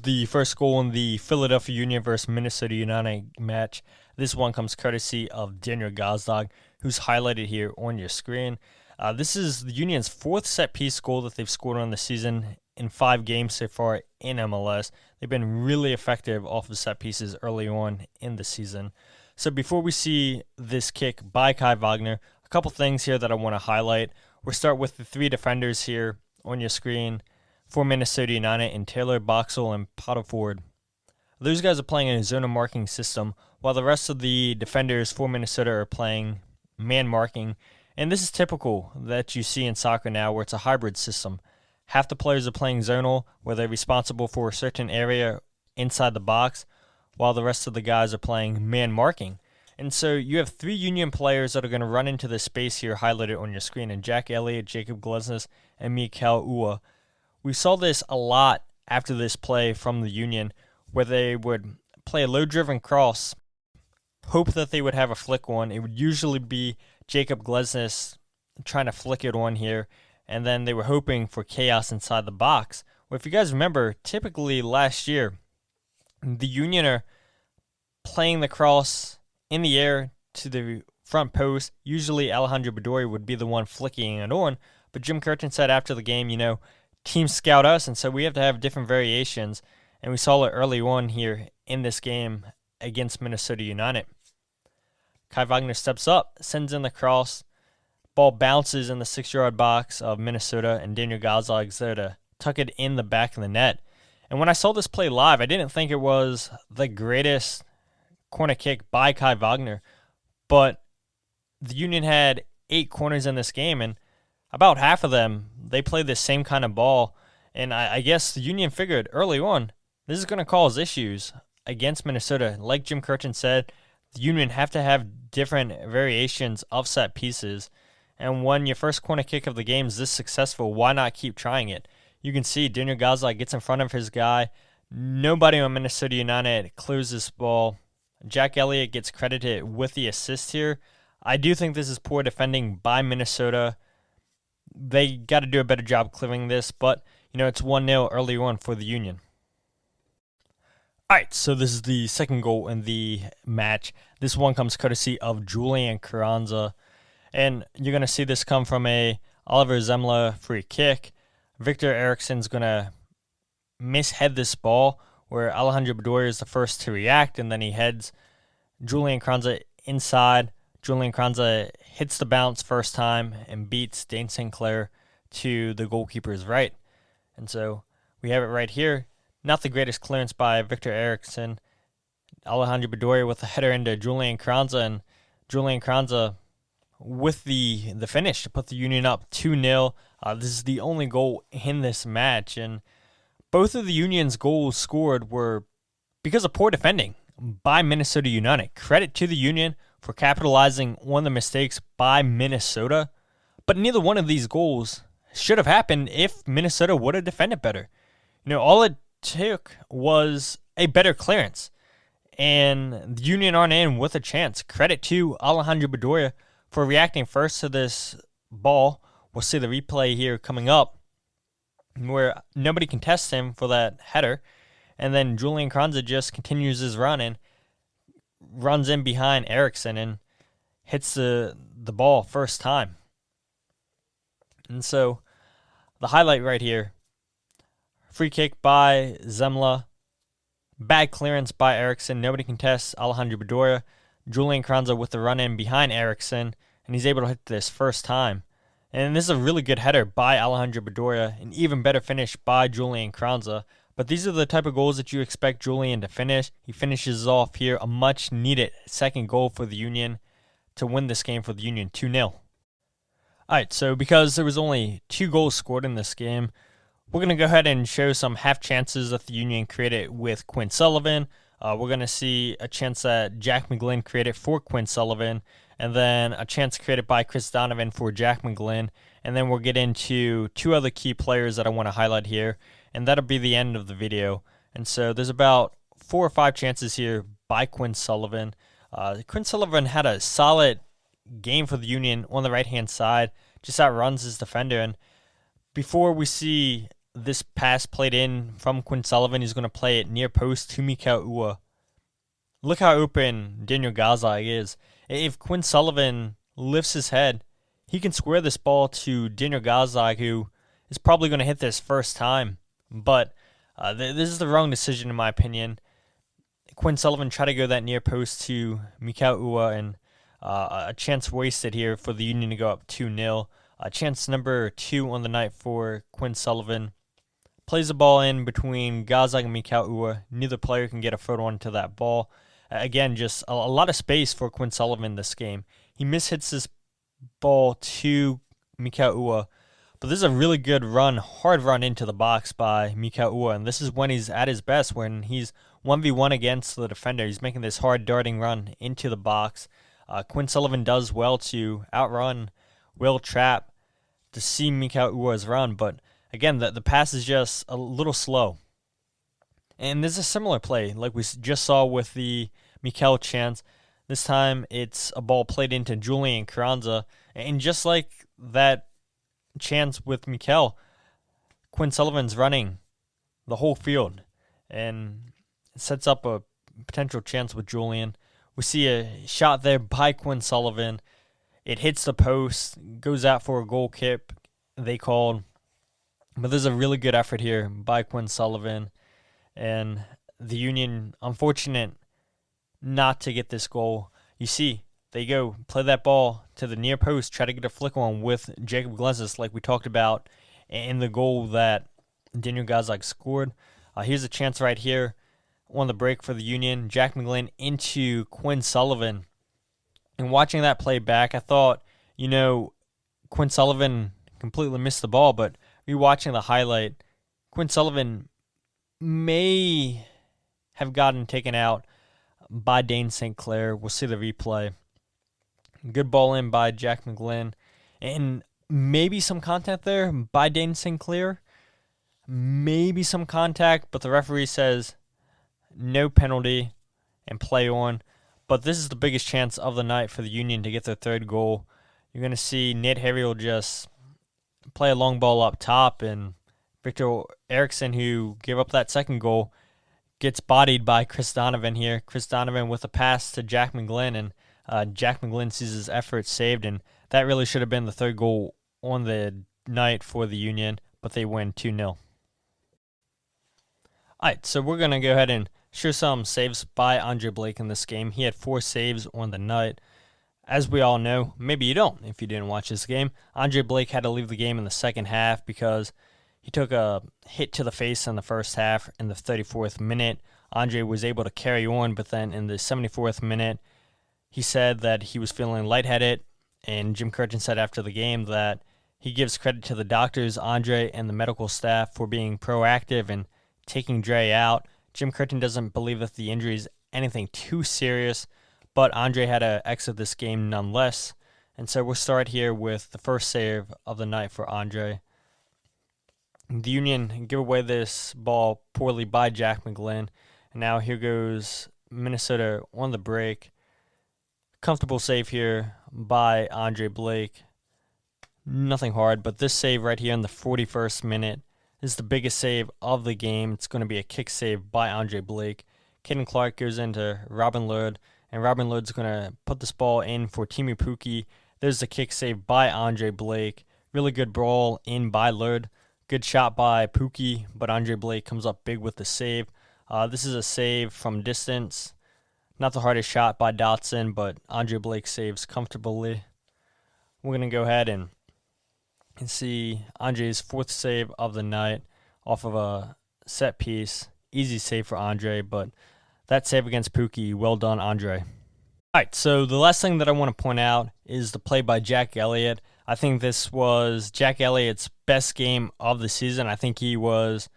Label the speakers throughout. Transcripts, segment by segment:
Speaker 1: the first goal in the Philadelphia Union versus Minnesota United match. This one comes courtesy of Daniel Gazdag, who's highlighted here on your screen. This is the Union's fourth set-piece goal that they've scored on the season in 5 games so far in MLS. They've been really effective off of set pieces early on in the season. So before we see this kick by Kai Wagner, a couple things here that I want to highlight. We'll start with the 3 defenders here on your screen for Minnesota United in Taylor, Boxall, and Potter Ford. Those guys are playing in a zone marking system, while the rest of the defenders for Minnesota are playing man marking. And this is typical that you see in soccer now, where it's a hybrid system. Half the players are playing zonal, where they're responsible for a certain area inside the box, while the rest of the guys are playing man marking. And so you have 3 Union players that are going to run into this space here highlighted on your screen, and Jack Elliott, Jacob Glesnes, and Mikel Ua. We saw this a lot after this play from the Union, where they would play a low-driven cross, hope that they would have a flick on. It would usually be Jacob Glesnes trying to flick it on here, and then they were hoping for chaos inside the box. Well, if you guys remember, typically last year, the Union are playing the cross in the air to the front post. Usually Alejandro Bedoya would be the one flicking it on, but Jim Curtin said after the game, teams scout us, and so we have to have different variations, and we saw it early on here in this game against Minnesota United. Kai Wagner steps up, sends in the cross, ball bounces in the 6-yard box of Minnesota, and Daniel Gazdag there to tuck it in the back of the net. And when I saw this play live, I didn't think it was the greatest corner kick by Kai Wagner, but the Union had 8 corners in this game, and about half of them, they played the same kind of ball, and I guess the Union figured early on, this is going to cause issues against Minnesota. Like Jim Curtin said, the Union have to have different variations of set pieces, and when your first corner kick of the game is this successful, why not keep trying it? You can see Daniel Gazdag gets in front of his guy. Nobody on Minnesota United clears this ball. Jack Elliott gets credited with the assist here. I do think this is poor defending by Minnesota. They got to do a better job clearing this, but, it's 1-0 early on for the Union. All right, so this is the second goal in the match. This one comes courtesy of Julian Carranza, and you're going to see this come from a Oliver Zemla free kick. Victor Eriksson's going to mishead this ball, where Alejandro Bedoya is the first to react, and then he heads Julian Carranza inside. Julian Carranza hits the bounce first time and beats Dane Sinclair to the goalkeeper's right. And so we have it right here. Not the greatest clearance by Victor Eriksson. Alejandro Bedoya with a header into Julian Carranza, and Julian Carranza with the finish to put the Union up 2-0. This is the only goal in this match, and both of the Union's goals scored were because of poor defending by Minnesota United. Credit to the Union for capitalizing on the mistakes by Minnesota, but neither one of these goals should have happened if Minnesota would have defended better. All it took was a better clearance, and the Union aren't in with a chance. Credit to Alejandro Bedoya for reacting first to this ball. We'll see the replay here coming up, where nobody contests him for that header, and then Julian Carranza just continues his run and runs in behind Eriksson and hits the ball first time. And so the highlight right here, free kick by Zemla, bad clearance by Eriksson, nobody contests Alejandro Bedoya, Julian Carranza with the run in behind Eriksson, and he's able to hit this first time. And this is a really good header by Alejandro Bedoya, an even better finish by Julian Carranza. But these are the type of goals that you expect Julian to finish. He finishes off here a much-needed second goal for the Union to win this game for the Union 2-0. All right, so because there was only 2 goals scored in this game, we're going to go ahead and show some half chances that the Union created with Quinn Sullivan. We're going to see a chance that Jack McGlynn created for Quinn Sullivan, and then a chance created by Chris Donovan for Jack McGlynn. And then we'll get into 2 other key players that I want to highlight here, and that'll be the end of the video. And so there's about 4 or 5 chances here by Quinn Sullivan. Quinn Sullivan had a solid game for the Union on the right-hand side, just outruns his defender. And before we see this pass played in from Quinn Sullivan. He's going to play it near post to Mikal Ua. Look how open Daniel Gazdag is. If Quinn Sullivan lifts his head, he can square this ball to Daniel Gazdag, who is probably going to hit this first time. But this is the wrong decision, in my opinion. Quinn Sullivan tried to go that near post to Mikal Ua, and a chance wasted here for the Union to go up 2-0. Chance number 2 on the night for Quinn Sullivan. Plays the ball in between Gazdag and Mikal Ua. Neither player can get a photo onto that ball. Again, just a lot of space for Quinn Sullivan this game. He mishits this ball to Mikal Ua, but this is a really good run, hard run into the box by Mikal Ua, and this is when he's at his best, when he's 1v1 against the defender. He's making this hard darting run into the box. Quinn Sullivan does well to outrun Will Trapp to see Mikal Ua's run, but again, the pass is just a little slow. And there's a similar play like we just saw with the Mikal chance. This time it's a ball played into Julian and Carranza, and just like that chance with Mikal, Quinn Sullivan's running the whole field and sets up a potential chance with Julian. We see a shot there by Quinn Sullivan. It hits the post, goes out for a goal kick, they called. But there's a really good effort here by Quinn Sullivan. And the Union, unfortunate not to get this goal. You see, they go play that ball to the near post, try to get a flick on with Jacob Glezis, like we talked about in the goal that Daniel Gazdag scored. Here's a chance right here on the break for the Union. Jack McGlynn into Quinn Sullivan. And watching that play back, I thought, Quinn Sullivan completely missed the ball, but rewatching the highlight, Quinn Sullivan may have gotten taken out by Dane St. Clair. We'll see the replay. Good ball in by Jack McGlynn. And maybe some contact there by Dane St. Clair. Maybe some contact, but the referee says no penalty and play on. But this is the biggest chance of the night for the Union to get their third goal. You're going to see Nate Harry will just play a long ball up top, and Victor Eriksson, who gave up that second goal, gets bodied by Chris Donovan here. Chris Donovan with a pass to Jack McGlynn, and Jack McGlynn sees his effort saved, and that really should have been the third goal on the night for the Union, but they win 2-0. All right, so we're going to go ahead and show some saves by Andre Blake in this game. He had 4 saves on the night. As we all know, maybe you don't if you didn't watch this game, Andre Blake had to leave the game in the second half because he took a hit to the face in the first half in the 34th minute. Andre was able to carry on, but then in the 74th minute, he said that he was feeling lightheaded, and Jim Curtin said after the game that he gives credit to the doctors, Andre, and the medical staff for being proactive and taking Dre out. Jim Curtin doesn't believe that the injury is anything too serious, but Andre had to exit this game nonetheless. And so we'll start here with the first save of the night for Andre. The Union give away this ball poorly by Jack McGlynn. And now here goes Minnesota on the break. Comfortable save here by Andre Blake. Nothing hard, but this save right here in the 41st minute is the biggest save of the game. It's going to be a kick save by Andre Blake. Caden Clark goes into Robin Lod, and Robin Lod's going to put this ball in for Timu Pukki. There's the kick save by Andre Blake. Really good ball in by Lod. Good shot by Pukki, but Andre Blake comes up big with the save. This is a save from distance. Not the hardest shot by Dotson, but Andre Blake saves comfortably. We're going to go ahead and see Andre's 4th save of the night off of a set piece. Easy save for Andre, but that save against Pukki, well done, Andre. All right, so the last thing that I want to point out is the play by Jack Elliott. I think this was Jack Elliott's best game of the season. I think he was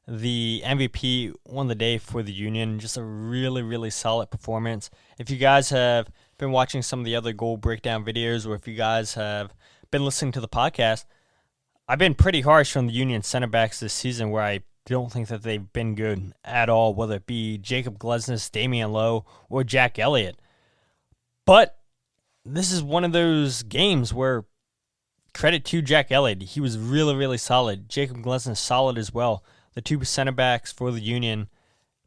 Speaker 1: the MVP on the day for the Union. Just a really, really solid performance. If you guys have been watching some of the other goal breakdown videos, or if you guys have been listening to the podcast, I've been pretty harsh on the Union center backs this season, where I don't think that they've been good at all, whether it be Jacob Glesnes, Damian Lowe, or Jack Elliott. But this is one of those games where credit to Jack Elliott. He was really, really solid. Jacob Glesson solid as well. The two center backs for the Union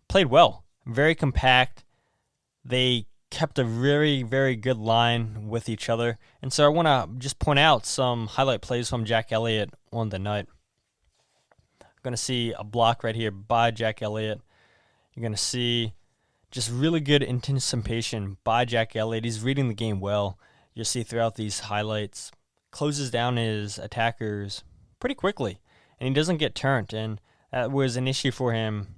Speaker 1: played well. Very compact. They kept a very, very good line with each other. And so I want to just point out some highlight plays from Jack Elliott on the night. I'm going to see a block right here by Jack Elliott. You're going to see just really good anticipation by Jack Elliott. He's reading the game well. You'll see throughout these highlights. Closes down his attackers pretty quickly, and he doesn't get turned. And that was an issue for him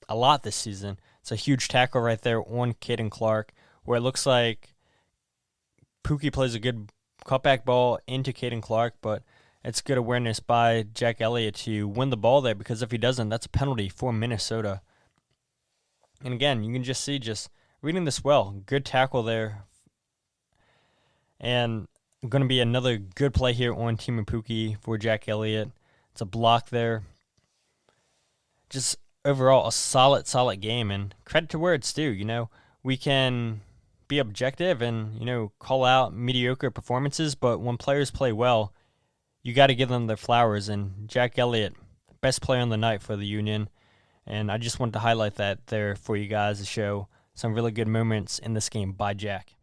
Speaker 1: a lot this season. It's a huge tackle right there on Caden Clark, where it looks like Pookie plays a good cutback ball into Caden Clark, but it's good awareness by Jack Elliott to win the ball there, because if he doesn't, that's a penalty for Minnesota. And again, you can just see just reading this well. Good tackle there. And going to be another good play here on Team Pookie for Jack Elliott. It's a block there. Just overall a solid game, and credit to where it's due. You know, we can be objective and, you know, call out mediocre performances, but when players play well, you got to give them their flowers. And Jack Elliott, best player on the night for the Union. And I just wanted to highlight that there for you guys to show some really good moments in this game by Jack.